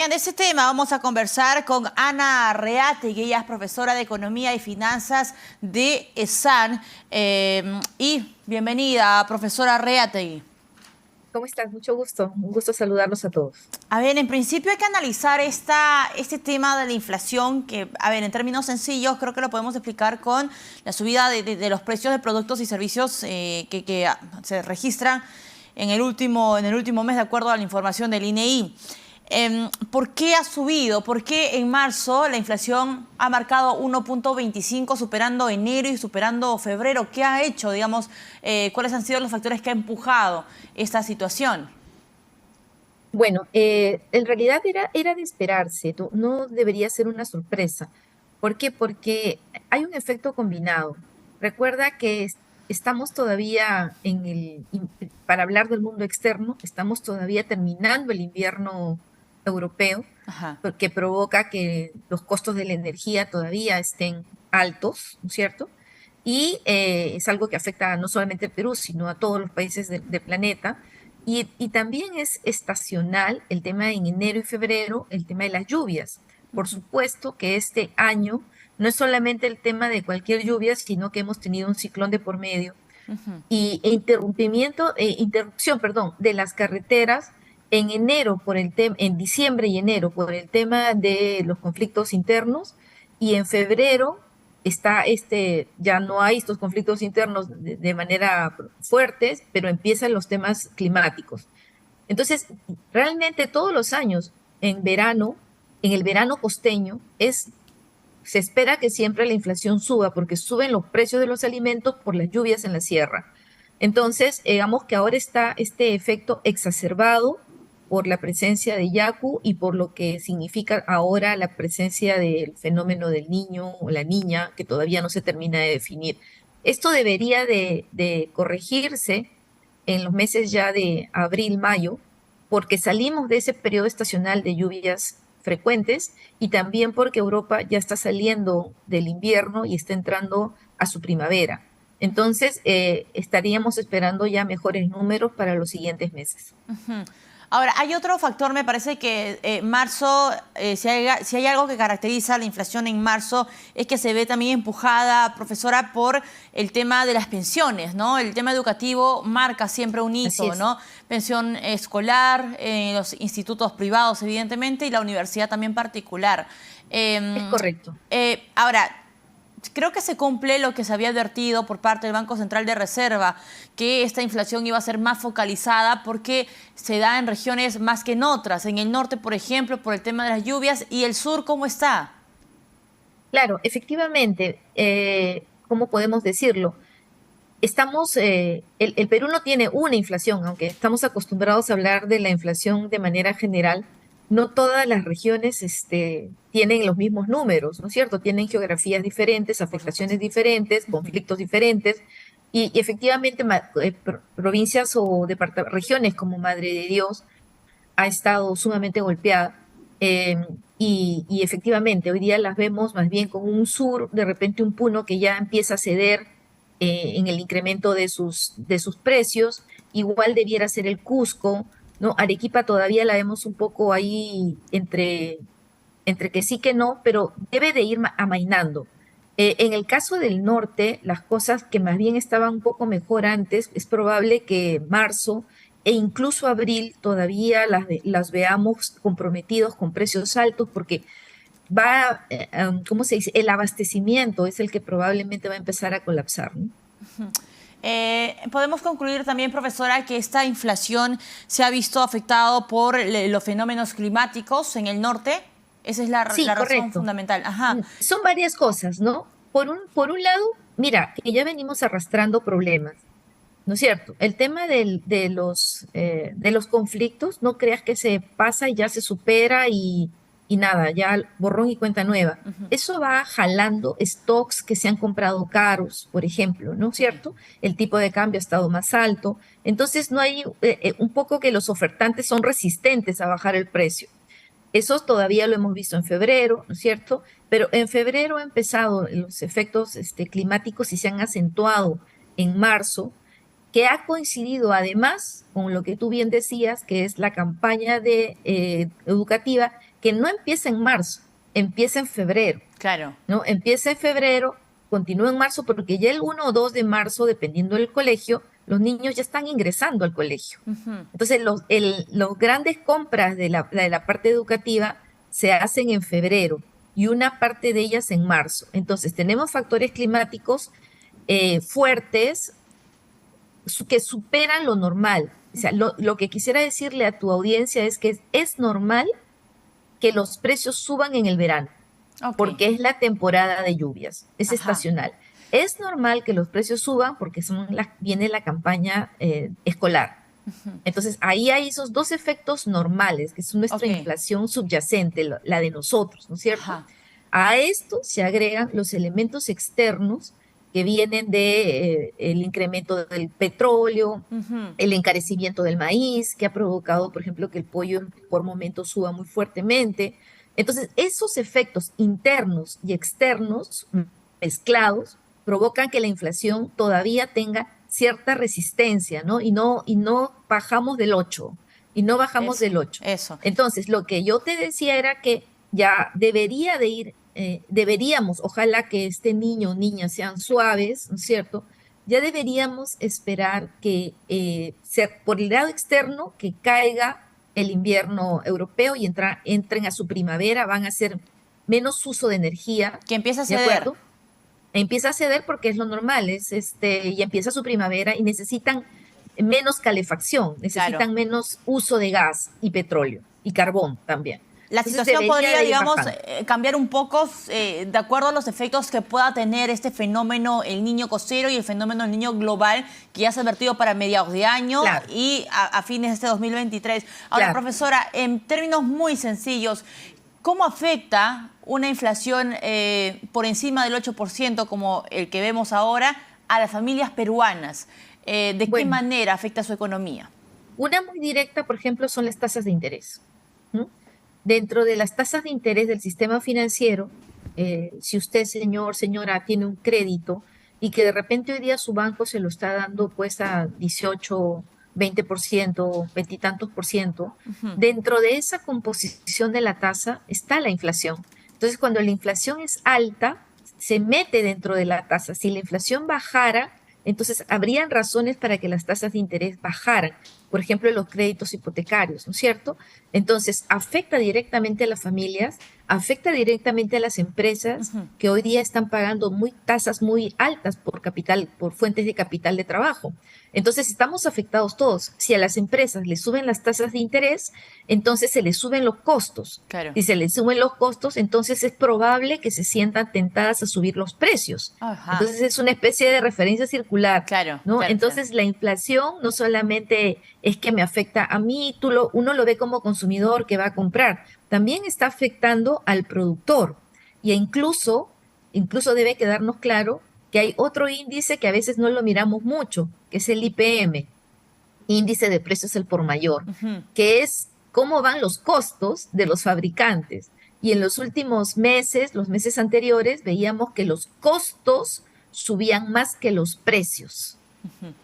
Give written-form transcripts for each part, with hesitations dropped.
De ese tema vamos a conversar con Ana Arreategui, ella es profesora de Economía y Finanzas de ESAN. Y bienvenida, profesora Arreategui. ¿Cómo estás? Mucho gusto. Un gusto saludarlos a todos. A ver, en principio hay que analizar este tema de la inflación que, a ver, en términos sencillos, creo que lo podemos explicar con la subida de los precios de productos y servicios que se registran en el último mes, de acuerdo a la información del INEI. ¿Por qué ha subido? ¿Por qué en marzo la inflación ha marcado 1,25, superando enero y superando febrero? ¿Qué ha hecho, digamos, cuáles han sido los factores que han empujado esta situación? Bueno, en realidad era de esperarse, no debería ser una sorpresa. ¿Por qué? Porque hay un efecto combinado. Recuerda que estamos todavía para hablar del mundo externo, estamos todavía terminando el invierno europeo, Ajá. que provoca que los costos de la energía todavía estén altos, ¿no es cierto? Y es algo que afecta no solamente al Perú, sino a todos los países del planeta. Y también es estacional el tema en enero y febrero, el tema de las lluvias. Por supuesto que este año no es solamente el tema de cualquier lluvia, sino que hemos tenido un ciclón de por medio interrupción, perdón, de las carreteras en enero en diciembre y enero por el tema de los conflictos internos, y en febrero ya no hay estos conflictos internos de manera fuertes, pero empiezan los temas climáticos. Entonces, realmente todos los años, en verano, en el verano costeño, se espera que siempre la inflación suba porque suben los precios de los alimentos por las lluvias en la sierra. Entonces, digamos que ahora está este efecto exacerbado por la presencia de Yaku y por lo que significa ahora la presencia del fenómeno del niño o la niña, que todavía no se termina de definir. Esto debería de corregirse en los meses ya de abril, mayo, porque salimos de ese periodo estacional de lluvias frecuentes y también porque Europa ya está saliendo del invierno y está entrando a su primavera. Entonces, estaríamos esperando ya mejores números para los siguientes meses. Ahora, hay otro factor, me parece que marzo, si hay algo que caracteriza la inflación en marzo, es que se ve también empujada, profesora, por el tema de las pensiones, ¿no? El tema educativo marca siempre un Así hito, es, ¿no? Pensión escolar, los institutos privados, evidentemente, y la universidad también particular. es Eh, correcto. ahora, creo que se cumple lo que se había advertido por parte del Banco Central de Reserva, que esta inflación iba a ser más focalizada porque se da en regiones más que en otras. En el norte, por ejemplo, por el tema de las lluvias, y el sur, ¿cómo está? Claro, efectivamente, ¿cómo podemos decirlo? El Perú no tiene una inflación, aunque estamos acostumbrados a hablar de la inflación de manera general. No todas las regiones tienen los mismos números, ¿no es cierto? Tienen geografías diferentes, Por supuesto. afectaciones diferentes, conflictos diferentes, y efectivamente provincias o regiones como Madre de Dios ha estado sumamente golpeada. eh, y efectivamente, hoy día las vemos más bien con un sur, de repente un Puno que ya empieza a ceder en el incremento de sus precios. Igual debiera ser el Cusco, ¿no? Arequipa todavía la vemos un poco ahí entre que sí que no, pero debe de ir amainando. En el caso del norte, las cosas que más bien estaban un poco mejor antes, es probable que marzo e incluso abril todavía las veamos comprometidos con precios altos porque ¿cómo se dice? El abastecimiento es el que probablemente va a empezar a colapsar, ¿no? Podemos concluir también, profesora, que esta inflación se ha visto afectado por los fenómenos climáticos en el norte. Esa es Sí, la razón correcto. fundamental. Ajá. Son varias cosas, ¿no? Por un lado, mira, que ya venimos arrastrando problemas. ¿No es cierto? El tema de los conflictos, no creas que se pasa y ya se supera y nada, ya borrón y cuenta nueva. Eso va jalando stocks que se han comprado caros, por ejemplo, ¿no es cierto? El tipo de cambio ha estado más alto. Entonces, no hay un poco que los ofertantes son resistentes a bajar el precio. Eso todavía lo hemos visto en febrero, ¿no es cierto? Pero en febrero han empezado los efectos climáticos y se han acentuado en marzo, que ha coincidido además con lo que tú bien decías, que es la campaña educativa que no empieza en marzo, empieza en febrero. Claro. ¿No? Empieza en febrero, continúa en marzo, porque ya el 1 o 2 de marzo, dependiendo del colegio, los niños ya están ingresando al colegio. Entonces, los grandes compras de la parte educativa se hacen en febrero y una parte de ellas en marzo. Entonces, tenemos factores climáticos fuertes que superan lo normal. O sea, lo que quisiera decirle a tu audiencia es que es normal que los precios suban en el verano. Okay. Porque es la temporada de lluvias, es estacional. Es normal que los precios suban porque viene la campaña escolar. Entonces, ahí hay esos dos efectos normales, que es nuestra inflación subyacente, la de nosotros, ¿no es cierto? A esto se agregan los elementos externos que vienen de el incremento del petróleo, el encarecimiento del maíz, que ha provocado, por ejemplo, que el pollo por momentos suba muy fuertemente. Entonces, esos efectos internos y externos mezclados provocan que la inflación todavía tenga cierta resistencia, ¿no? Y no bajamos del 8, y no bajamos del 8. Entonces, lo que yo te decía era que ya deberíamos, ojalá que este niño o niña sean suaves, ¿no es cierto? Ya deberíamos esperar que, por el lado externo, que caiga el invierno europeo y entren a su primavera, van a hacer menos uso de energía. Que empieza a ceder. Empieza a ceder porque es lo normal, y empieza su primavera y necesitan menos calefacción, necesitan menos uso de gas y petróleo y carbón también. La situación podría, digamos, cambiar un poco de acuerdo a los efectos que pueda tener este fenómeno, el Niño costero y el fenómeno del Niño global, que ya se ha advertido para mediados de año y a fines de este 2023. Ahora, profesora, en términos muy sencillos, ¿cómo afecta una inflación por encima del 8%, como el que vemos ahora, a las familias peruanas? ¿De qué manera afecta su economía? Una muy directa, por ejemplo, son las tasas de interés. Dentro de las tasas de interés del sistema financiero, si usted, señora, tiene un crédito y que de repente hoy día su banco se lo está dando pues a 18, 20%, 20 y tantos por ciento, dentro de esa composición de la tasa está la inflación. Entonces, cuando la inflación es alta, se mete dentro de la tasa. Si la inflación bajara, entonces habrían razones para que las tasas de interés bajaran. Por ejemplo, los créditos hipotecarios, ¿no es cierto? Entonces, afecta directamente a las familias, afecta directamente a las empresas que hoy día están pagando tasas muy altas por fuentes de capital de trabajo. Entonces, estamos afectados todos. Si a las empresas les suben las tasas de interés, entonces se les suben los costos. Si se les suben los costos, entonces es probable que se sientan tentadas a subir los precios. Entonces, es una especie de referencia circular, ¿no? Entonces, la inflación no solamente es que me afecta a mí, uno lo ve como consumidor que va a comprar, también está afectando al productor. Y incluso debe quedarnos claro que hay otro índice que a veces no lo miramos mucho, que es el IPM, índice de precios al por mayor, que es cómo van los costos de los fabricantes. Y en los últimos meses, los meses anteriores, veíamos que los costos subían más que los precios.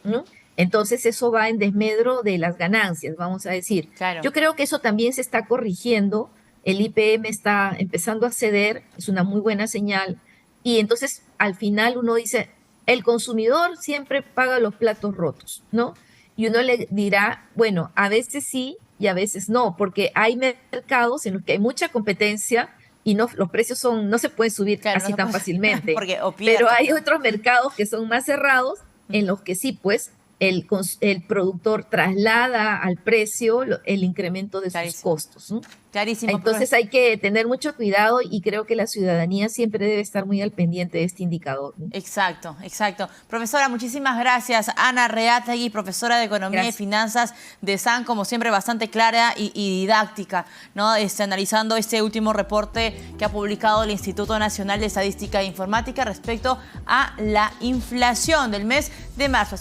¿No? Entonces eso va en desmedro de las ganancias, vamos a decir. Yo creo que eso también se está corrigiendo, el IPM está empezando a ceder, es una muy buena señal, y entonces al final uno dice, el consumidor siempre paga los platos rotos, ¿no? Y uno le dirá, bueno, a veces sí y a veces no, porque hay mercados en los que hay mucha competencia y los precios no se pueden subir así tan fácilmente. Pero hay otros mercados que son más cerrados, en los que sí, pues, el productor traslada al precio el incremento de sus costos, ¿no? Clarísimo. Entonces hay que tener mucho cuidado y creo que la ciudadanía siempre debe estar muy al pendiente de este indicador, ¿no? Exacto. Profesora, muchísimas gracias. Ana Reátegui, profesora de Economía y Finanzas de SAN, como siempre bastante clara y didáctica, ¿no? Analizando este último reporte que ha publicado el Instituto Nacional de Estadística e Informática respecto a la inflación del mes de marzo.